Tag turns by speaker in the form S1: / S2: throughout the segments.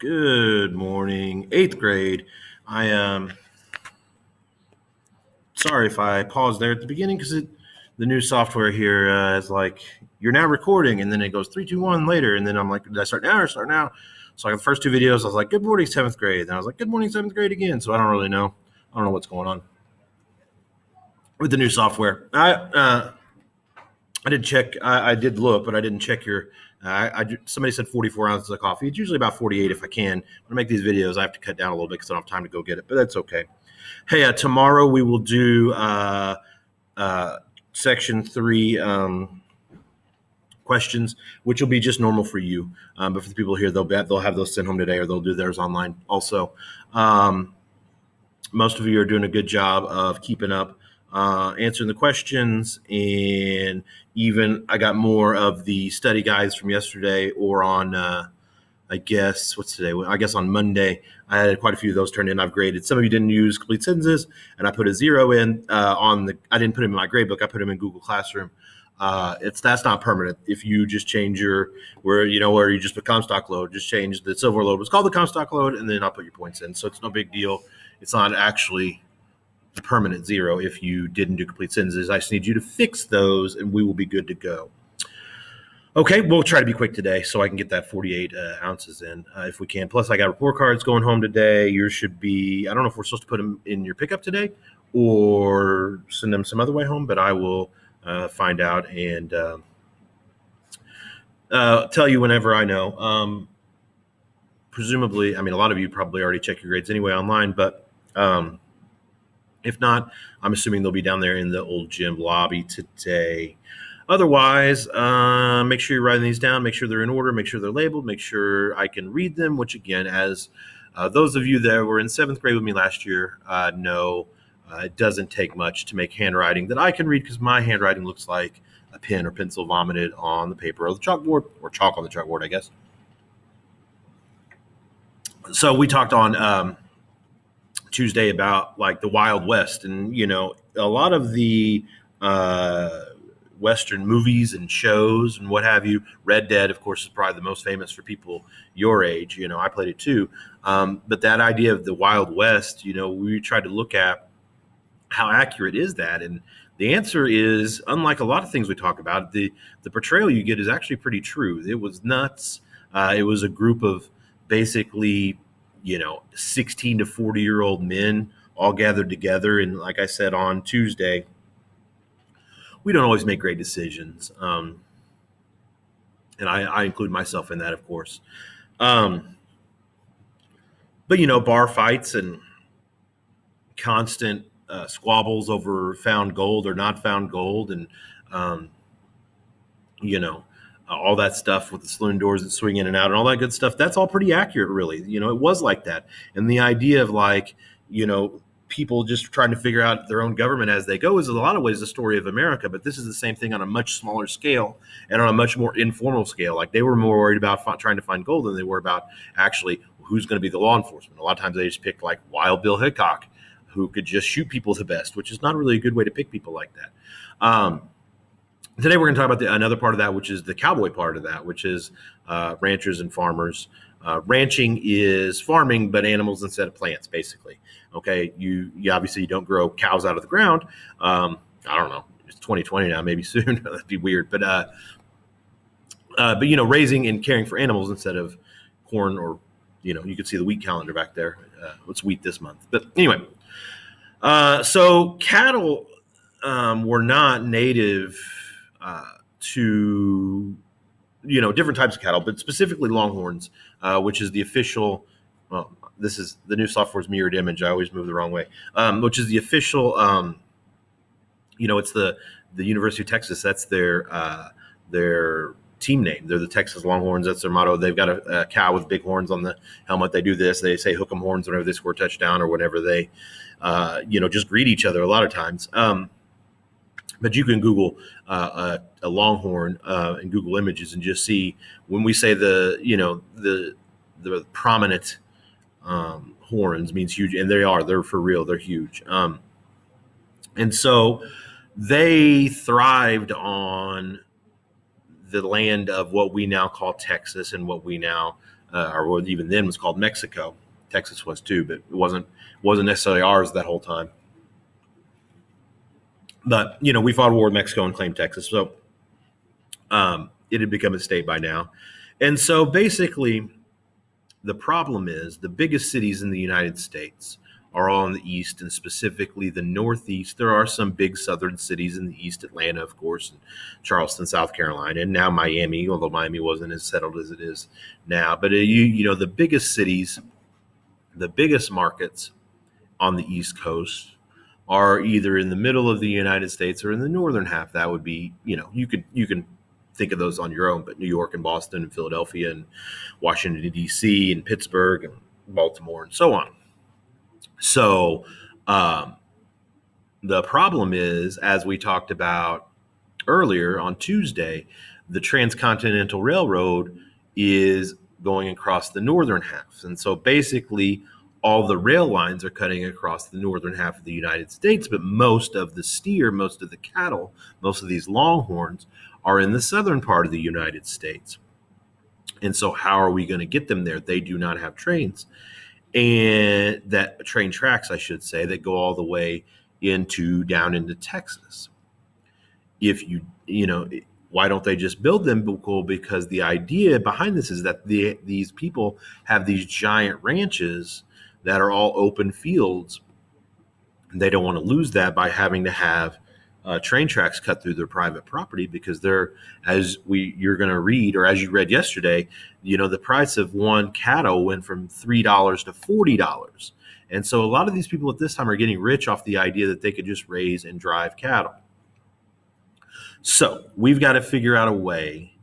S1: Good morning, eighth grade. I am sorry if I paused there at the beginning because the new software here is like you're now recording, and then it goes 3, 2, 1 later, and then I'm like, did I start now or start now? So like the first two videos, I was like, good morning, seventh grade. Then I was like, good morning, seventh grade again. So I don't really know. I don't know what's going on with the new software. I did check. I did look, but I didn't check your. Somebody said 44 ounces of coffee. It's usually about 48 if I can. When I make these videos, I have to cut down a little bit because I don't have time to go get it, but that's okay. Hey, tomorrow we will do section 3 questions, which will be just normal for you. But for the people here, they'll have those sent home today, or they'll do theirs online also. Most of you are doing a good job of keeping up, answering the questions, and even I got more of the study guides from yesterday, or on I guess what's today? I guess on Monday I had quite a few of those turned in. I've graded. Some of you didn't use complete sentences, and I put a 0 in on the. I didn't put them in my grade book. I put them in Google Classroom. That's not permanent. If you just change where you just put Comstock load, just change the silver load was called the Comstock load, and then I'll put your points in. So it's no big deal. It's not actually a permanent 0 if you didn't do complete sentences. I just need you to fix those, and we will be good to go. Okay, we'll try to be quick today so I can get that 48 ounces in if we can. Plus, I got report cards going home today. Yours should be, I don't know if we're supposed to put them in your pickup today or send them some other way home, but I will find out and tell you whenever I know. Presumably, I mean, a lot of you probably already check your grades anyway online, but if not, I'm assuming they'll be down there in the old gym lobby today. Otherwise, make sure you're writing these down, make sure they're in order, make sure they're labeled, make sure I can read them, which again, as those of you that were in 7th grade with me last year know, it doesn't take much to make handwriting that I can read, because my handwriting looks like a pen or pencil vomited on the paper or the chalkboard, or chalk on the chalkboard, I guess. So we talked on Tuesday about like the Wild West, and a lot of the Western movies and shows and what have you. Red Dead, of course, is probably the most famous for people your age. I played it too. But that idea of the Wild West, we tried to look at how accurate is that, and the answer is, unlike a lot of things we talk about, the portrayal you get is actually pretty true. It was nuts. It was a group of basically 16 to 40-year-old men all gathered together, and like I said on Tuesday, we don't always make great decisions, and I include myself in that, of course. But bar fights and constant squabbles over found gold or not found gold, and all that stuff with the saloon doors that swing in and out and all that good stuff. That's all pretty accurate, really. It was like that, and the idea of people just trying to figure out their own government as they go is in a lot of ways the story of America, but this is the same thing on a much smaller scale and on a much more informal scale. Like, they were more worried about trying to find gold than they were about actually who's going to be the law enforcement. A lot of times they just picked like Wild Bill Hickok, who could just shoot people the best, which is not really a good way to pick people like that. Today we're going to talk about another part of that, which is the cowboy part of that, which is ranchers and farmers. Ranching is farming, but animals instead of plants, basically. Okay, you obviously you don't grow cows out of the ground. I don't know. It's 2020 now, maybe soon. That'd be weird. But raising and caring for animals instead of corn, or you could see the wheat calendar back there. It's wheat this month. But anyway, so cattle were not native to different types of cattle, but specifically longhorns, which is the official. Well, this is the new software's mirrored image. I always move the wrong way. Which is the official. It's the University of Texas. That's their team name. They're the Texas Longhorns. That's their motto. They've got a cow with big horns on the helmet. They do this. They say hook 'em horns whenever they score a touchdown, or whenever they, just greet each other a lot of times. But you can Google a longhorn and Google Images and just see when we say the prominent horns means huge, and they're for real. They're huge. And so they thrived on the land of what we now call Texas, and what we now or what even then was called Mexico. Texas was too, but it wasn't necessarily ours that whole time. But we fought a war with Mexico and claimed Texas, so it had become a state by now. And so basically, the problem is the biggest cities in the United States are all in the east, and specifically the northeast. There are some big southern cities in the east, Atlanta, of course, and Charleston, South Carolina, and now Miami, although Miami wasn't as settled as it is now. But the biggest cities, the biggest markets on the East Coast are either in the middle of the United States or in the northern half. That would be, you can think of those on your own, but New York and Boston and Philadelphia and Washington, D.C. and Pittsburgh and Baltimore and so on. So the problem is, as we talked about earlier on Tuesday, the Transcontinental Railroad is going across the northern half. And so basically all the rail lines are cutting across the northern half of the United States, but most of the steer, most of the cattle, most of these longhorns are in the southern part of the United States. And so how are we going to get them there? They do not have trains, and that train tracks, I should say, that go all the way down into Texas. If why don't they just build them? Well, because the idea behind this is that these people have these giant ranches that are all open fields. They don't want to lose that by having to have train tracks cut through their private property, because you're going to read, or as you read yesterday, the price of one cattle went from $3 to $40. And so a lot of these people at this time are getting rich off the idea that they could just raise and drive cattle. So we've got to figure out a way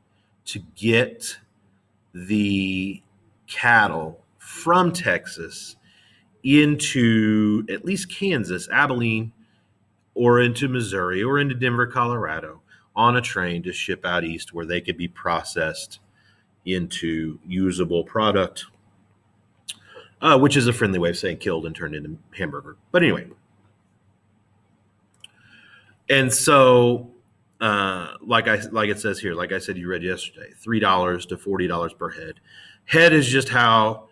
S1: to get the cattle from Texas into at least Kansas, Abilene, or into Missouri, or into Denver, Colorado, on a train to ship out east, where they could be processed into usable product, which is a friendly way of saying killed and turned into hamburger. But anyway, and so like it says here, like I said, you read yesterday, $3 to $40 per head. Head is just how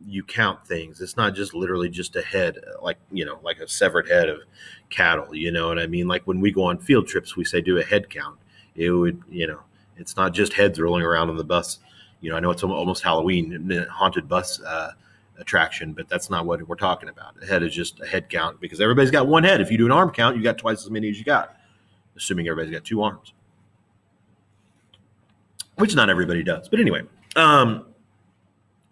S1: you count things. It's not just literally just a head, like a severed head of cattle. You know what I mean? Like when we go on field trips, we say do a head count. It would, it's not just heads rolling around on the bus. I know it's almost Halloween, haunted bus attraction, but that's not what we're talking about. A head is just a head count, because everybody's got one head. If you do an arm count, you got twice as many as you got, assuming everybody's got two arms, which not everybody does. But anyway,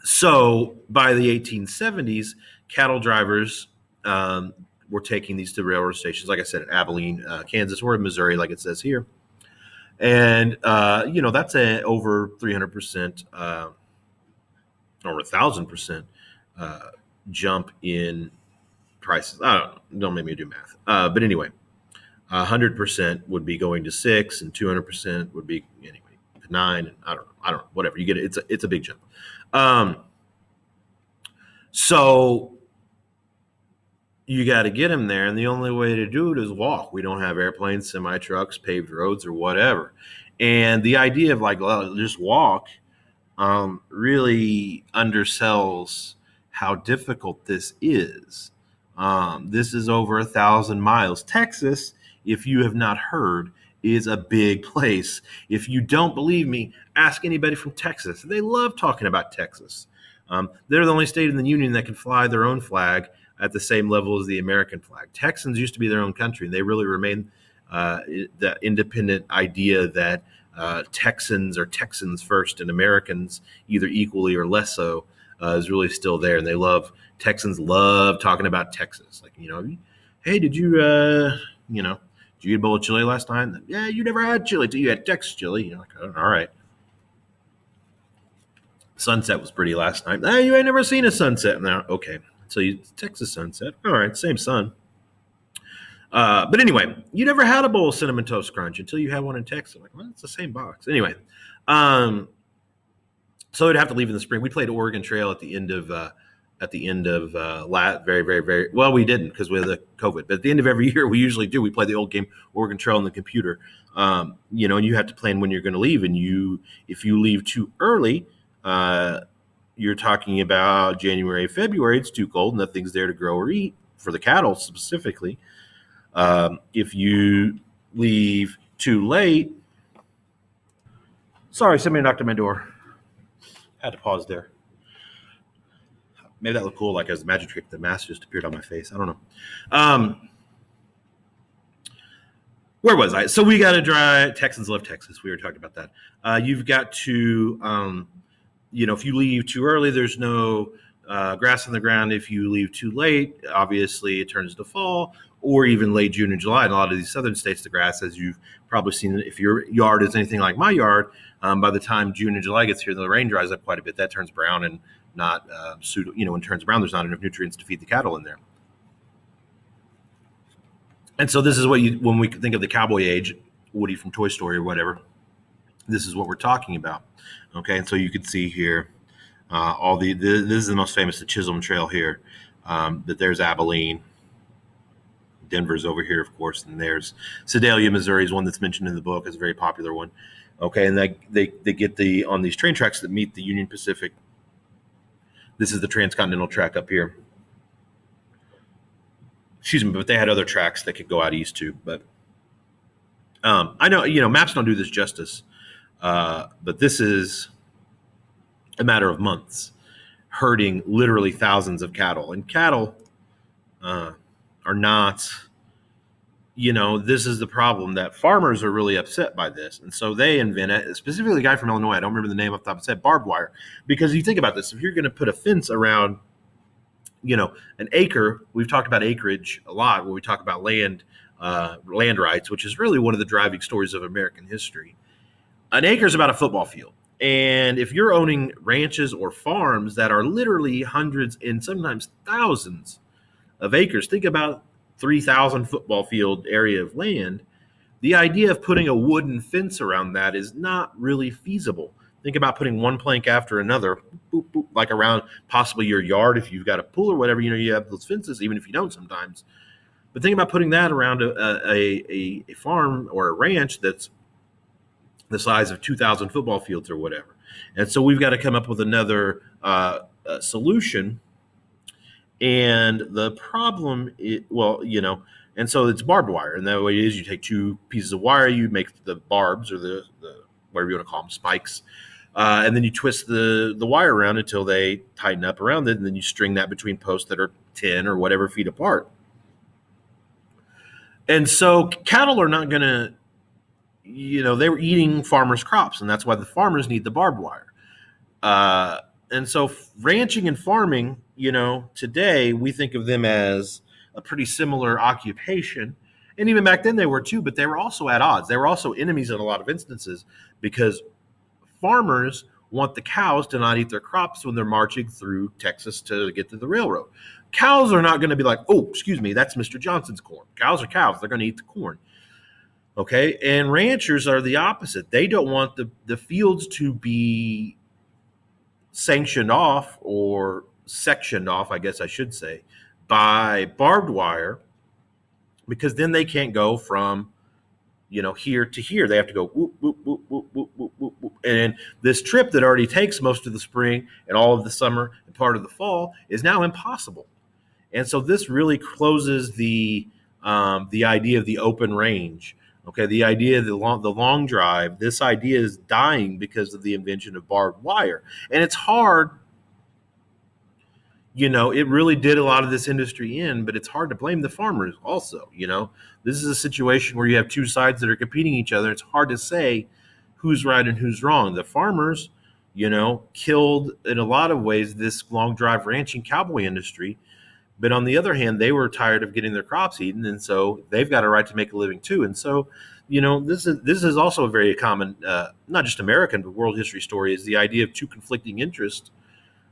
S1: so by the 1870s, cattle drivers were taking these to railroad stations, like I said, in Abilene, Kansas, or in Missouri, like it says here. And, that's over 300%, or 1,000% jump in prices. I don't know. Don't make me do math. But anyway, 100% would be going to 6, and 200% would be, anyway, 9. And I don't know, whatever. You get it. It's a big jump. So you got to get them there, and the only way to do it is walk. We don't have airplanes, semi trucks, paved roads, or whatever. And the idea of just walk really undersells how difficult this is. This is over 1,000 miles. Texas, if you have not heard, is a big place. If you don't believe me, ask anybody from Texas. They love talking about Texas. They're the only state in the union that can fly their own flag at the same level as the American flag. Texans used to be their own country, and they really remain the independent idea that Texans are Texans first and Americans either equally or less so is really still there. And Texans love talking about Texas. Like, hey, did you eat a bowl of chili last time? Yeah, you never had chili till you had Texas chili. You're like, oh, all right. Sunset was pretty last night. You ain't never seen a sunset. Now, okay. So Texas sunset. All right, same sun. But anyway, you never had a bowl of Cinnamon Toast Crunch until you had one in Texas. Like, well, it's the same box. Anyway, so we'd have to leave in the spring. We played Oregon Trail at the end of very, very, very well. We didn't because we had the COVID. But at the end of every year, we usually do. We play the old game Oregon Trail on the computer. And you have to plan when you're going to leave. And if you leave too early, You're talking about January, February, it's too cold. Nothing's there to grow or eat for the cattle specifically. If you leave too late, sorry, somebody knocked on my door. Had to pause there. Maybe that looked cool, like as a magic trick. The mask just appeared on my face. I don't know. Where was I? So we got to dry. Texans love Texas. We were talking about that. You've got to, if you leave too early, there's no grass on the ground. If you leave too late, obviously it turns to fall, or even late June and July. In a lot of these southern states, the grass, as you've probably seen, if your yard is anything like my yard, by the time June and July gets here, the rain dries up quite a bit. That turns brown and not when it turns brown, there's not enough nutrients to feed the cattle in there. And so this is what when we think of the cowboy age, Woody from Toy Story or whatever, this is what we're talking about. Okay, and so you can see here this is the most famous, the Chisholm Trail here. That there's Abilene, Denver's over here, of course, and there's Sedalia, Missouri is one that's mentioned in the book. It's a very popular one. Okay, and they get on these train tracks that meet the Union Pacific. This is the transcontinental track up here. Excuse me, but they had other tracks that could go out east too. But I know, maps don't do this justice, but this is a matter of months, herding literally thousands of cattle. And cattle are not, this is the problem, that farmers are really upset by this. And so they invent it, specifically the guy from Illinois, I don't remember the name off the top of his head, barbed wire. Because you think about this, if you're going to put a fence around, an acre, we've talked about acreage a lot when we talk about land rights, which is really one of the driving stories of American history. An acre is about a football field. And if you're owning ranches or farms that are literally hundreds and sometimes thousands of acres, think about 3,000 football field area of land. The idea of putting a wooden fence around that is not really feasible. Think about putting one plank after another, boop, boop, like around possibly your yard if you've got a pool or whatever. You have those fences, even if you don't sometimes. But think about putting that around a farm or a ranch that's the size of 2,000 football fields or whatever. And so we've got to come up with another solution. And the problem, and so it's barbed wire. And that way it is, you take two pieces of wire, you make the barbs or the whatever you want to call them, spikes. And then you twist the wire around until they tighten up around it. And then you string that between posts that are 10 or whatever feet apart. And so cattle are not going to, they were eating farmers' crops. And that's why the farmers need the barbed wire. And so ranching and farming, today we think of them as a pretty similar occupation. And even back then they were too, but they were also at odds. They were also enemies in a lot of instances because farmers want the cows to not eat their crops when they're marching through Texas to get to the railroad. Cows are not going to be like, oh, excuse me, that's Mr. Johnson's corn. Cows are cows. They're going to eat the corn. Okay. And ranchers are the opposite. They don't want the fields to be sanctioned off or sectioned off, I guess I should say, by barbed wire, because then they can't go from, here to here. They have to go whoop, whoop, whoop, whoop, whoop, whoop, whoop, whoop. And this trip that already takes most of the spring and all of the summer and part of the fall is now impossible. And so this really closes the idea of the open range. Okay, the idea of the long drive, this idea is dying because of the invention of barbed wire. And it's hard, it really did a lot of this industry in, but it's hard to blame the farmers also. This is a situation where you have two sides that are competing each other. It's hard to say who's right and who's wrong. The farmers, killed in a lot of ways this long drive ranching cowboy industry. But on the other hand, they were tired of getting their crops eaten, and so they've got a right to make a living too. And so, this is also a very common, not just American, but world history story, is the idea of two conflicting interests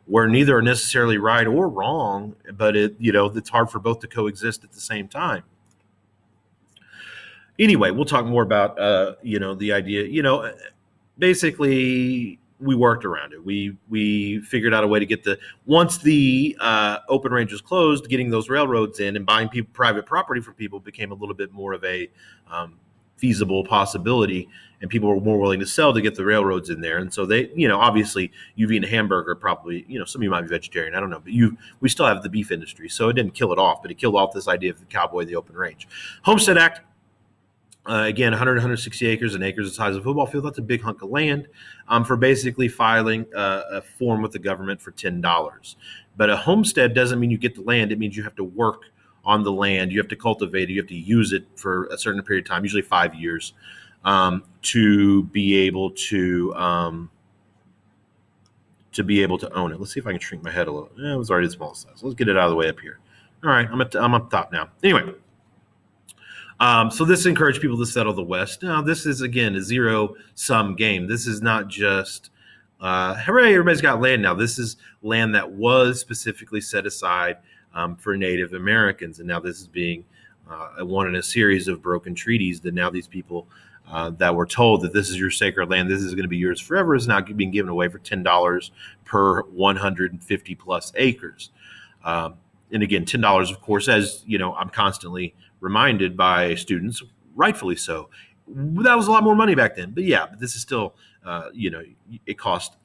S1: where neither are necessarily right or wrong, but it's hard for both to coexist at the same time. Anyway, we'll talk more about, the idea, basically we worked around it. We figured out a way to get once the open range was closed, getting those railroads in and buying private property from people became a little bit more of a feasible possibility, and people were more willing to sell to get the railroads in there. And so they, obviously you've eaten a hamburger, probably, some of you might be vegetarian, I don't know, but we still have the beef industry. So it didn't kill it off, but it killed off this idea of the cowboy in the open range. Homestead Act, again, 160 acres, an acre the size of a football field. That's a big hunk of land for basically filing a form with the government for $10. But a homestead doesn't mean you get the land. It means you have to work on the land. You have to cultivate it. You have to use it for a certain period of time, usually 5 years, to be able to own it. Let's see if I can shrink my head a little. It was already the small size. Let's get it out of the way up here. All right, I'm up top now. Anyway. So this encouraged people to settle the West. Now, this is, again, a zero-sum game. This is not just, hooray, everybody's got land now. This is land that was specifically set aside for Native Americans. And now this is being one in a series of broken treaties that now these people that were told that this is your sacred land, this is going to be yours forever, is now being given away for $10 per 150 plus acres. And again, $10, of course, as I'm constantly reminded by students, rightfully so. That was a lot more money back then, but this is still, it cost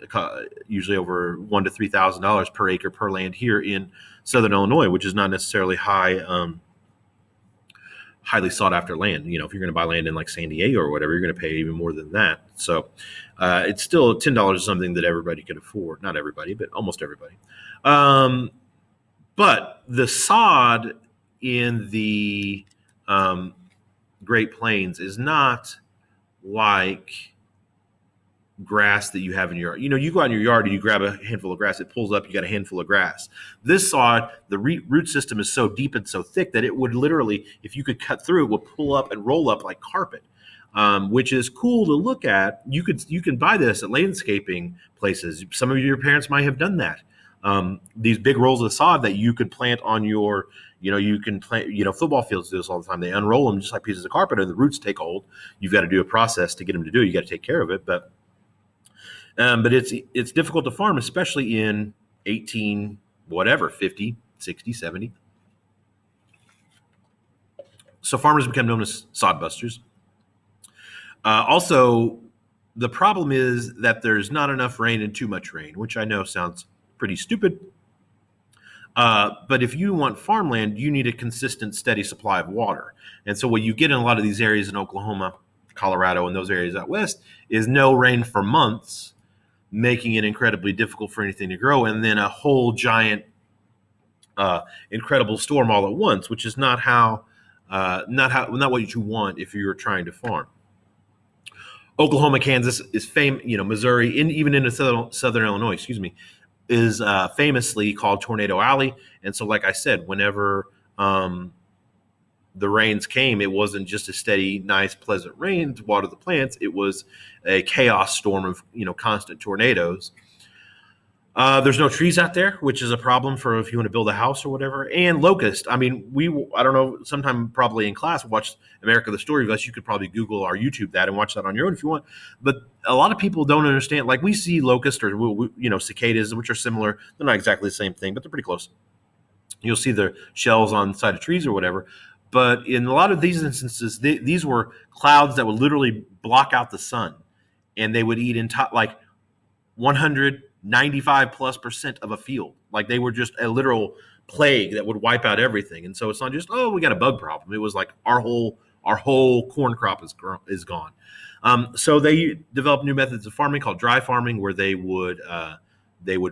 S1: usually over $1,000 to $3,000 per acre per land here in Southern Illinois, which is not necessarily highly sought after land. If you're going to buy land in like San Diego or whatever, you're going to pay even more than that. So it's still $10 is something that everybody could afford. Not everybody, but almost everybody. But the sod in the Great Plains is not like grass that you have in your yard. You go out in your yard and you grab a handful of grass, it pulls up, you got a handful of grass. This sod, the root system is so deep and so thick that it would literally, if you could cut through, it would pull up and roll up like carpet, which is cool to look at. You can buy this at landscaping places. Some of your parents might have done that. These big rolls of sod that you could plant on your, you can plant, football fields do this all the time. They unroll them just like pieces of carpet and the roots take hold. You've got to do a process to get them to do it. You got to take care of it. But it's difficult to farm, especially in 50, 60, 70. So farmers become known as sod busters. Also, the problem is that there's not enough rain and too much rain, which I know sounds pretty stupid. But if you want farmland, you need a consistent, steady supply of water. And so what you get in a lot of these areas in Oklahoma, Colorado, and those areas out west is no rain for months, making it incredibly difficult for anything to grow. And then a whole giant, incredible storm all at once, which is not what you want if you're trying to farm. Oklahoma, Kansas is famous, Missouri, even into southern Illinois, is famously called Tornado Alley. And so, like I said, whenever the rains came, it wasn't just a steady, nice, pleasant rain to water the plants. It was a chaos storm of, constant tornadoes. There's no trees out there, which is a problem for if you want to build a house or whatever. And locust. I mean, I don't know, sometime probably in class, watch America the Story of Us. You could probably Google or YouTube that and watch that on your own if you want. But a lot of people don't understand. Like we see locust or, cicadas, which are similar. They're not exactly the same thing, but they're pretty close. You'll see the shells on the side of trees or whatever. But in a lot of these instances, these were clouds that would literally block out the sun. And they would eat like 195+% of a field. Like they were just a literal plague that would wipe out everything. And so it's not just, we got a bug problem. It was like our whole corn crop is gone. So they developed new methods of farming called dry farming, where they would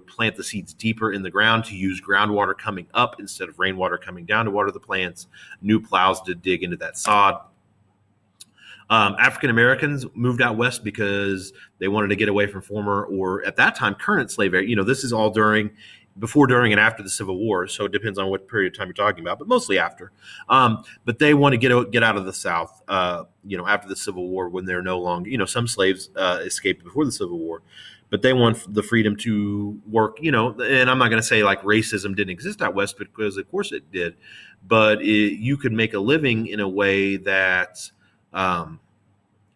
S1: plant the seeds deeper in the ground to use groundwater coming up instead of rainwater coming down to water the plants. New plows to dig into that sod. African Americans moved out west because they wanted to get away from former, or at that time, current slavery. This is all before, during, and after the Civil War. So it depends on what period of time you're talking about, but mostly after. But they want to get out of the South, after the Civil War, when they're no longer, some slaves escaped before the Civil War, but they want the freedom to work, and I'm not going to say like racism didn't exist out west, because of course it did, but you could make a living in a way that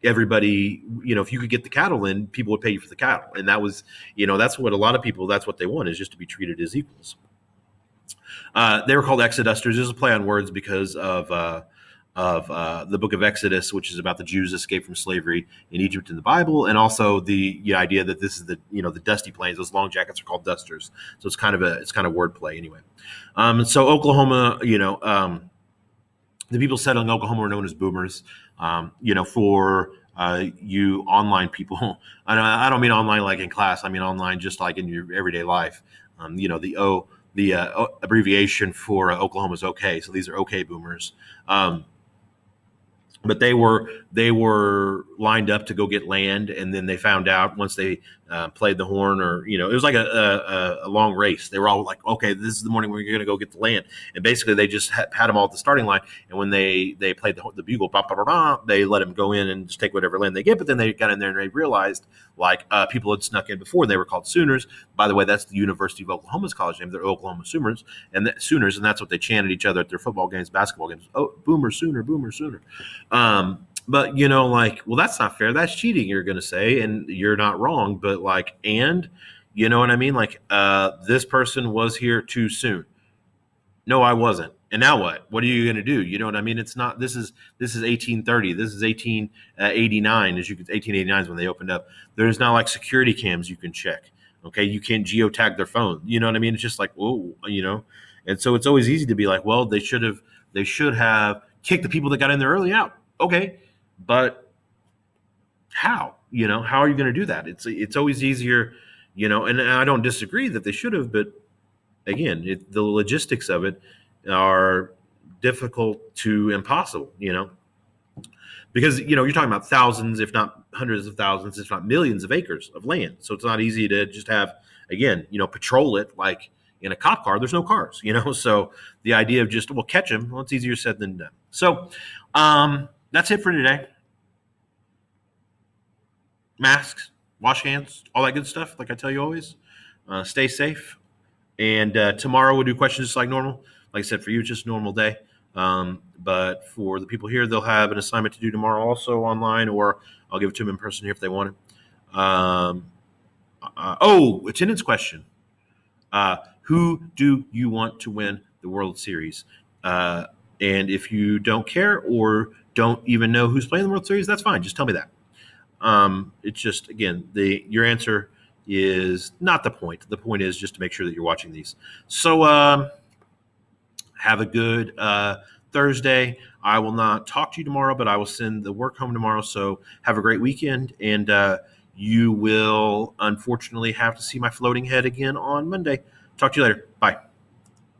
S1: everybody, if you could get the cattle in, people would pay you for the cattle. And that was, that's what a lot of people, that's what they want, is just to be treated as equals. They were called Exodusters. There's a play on words because of the book of Exodus, which is about the Jews' escape from slavery in Egypt in the Bible, and also the idea that this is the dusty plains. Those long jackets are called dusters, so it's kind of wordplay anyway. So Oklahoma, the people settling Oklahoma are known as boomers. For you online people, I don't mean online like in class. I mean online just like in your everyday life. The abbreviation for Oklahoma is OK. So these are OK boomers. But they were lined up to go get land, and then they found out once they played the horn, or it was like a long race. They were all like, okay, this is the morning we're going to go get the land, and basically they just had them all at the starting line, and when they played the bugle, bah, bah, bah, bah, they let them go in and just take whatever land they get. But then they got in there and they realized people had snuck in before. They were called Sooners. By the way, that's the University of Oklahoma's college name. They're Oklahoma Sooners, and that's what they chanted each other at their football games, basketball games. Oh, Boomer Sooner, Boomer Sooner. But well, that's not fair. That's cheating, you're going to say, and you're not wrong. But and you know what I mean? This person was here too soon. No, I wasn't. And now what? What are you going to do? You know what I mean? It's not. This is 1830. This is 1889. 1889 is when they opened up. There's not like security cams you can check. Okay, you can't geotag their phone. You know what I mean? It's just like whoa, And so it's always easy to be like, well, they should have kicked the people that got in there early out. Okay, but how? How are you going to do that? It's always easier, and I don't disagree that they should have, but again, the logistics of it are difficult to impossible, because you're talking about thousands, if not hundreds of thousands, if not millions of acres of land. So it's not easy to just have, again, patrol it like in a cop car. There's no cars, So the idea of just catch them, well, it's easier said than done. So that's it for today. Masks, wash hands, all that good stuff. Like I tell you always, stay safe. And tomorrow we'll do questions just like normal. Like I said, for you, it's just a normal day. But for the people here, they'll have an assignment to do tomorrow also online, or I'll give it to them in person here if they want it. Attendance question. Who do you want to win the World Series? And if you don't care or don't even know who's playing the World Series, that's fine. Just tell me that. It's just, again, your answer is not the point. The point is just to make sure that you're watching these. So have a good Thursday. I will not talk to you tomorrow, but I will send the work home tomorrow. So have a great weekend, and you will unfortunately have to see my floating head again on Monday. Talk to you later. Bye.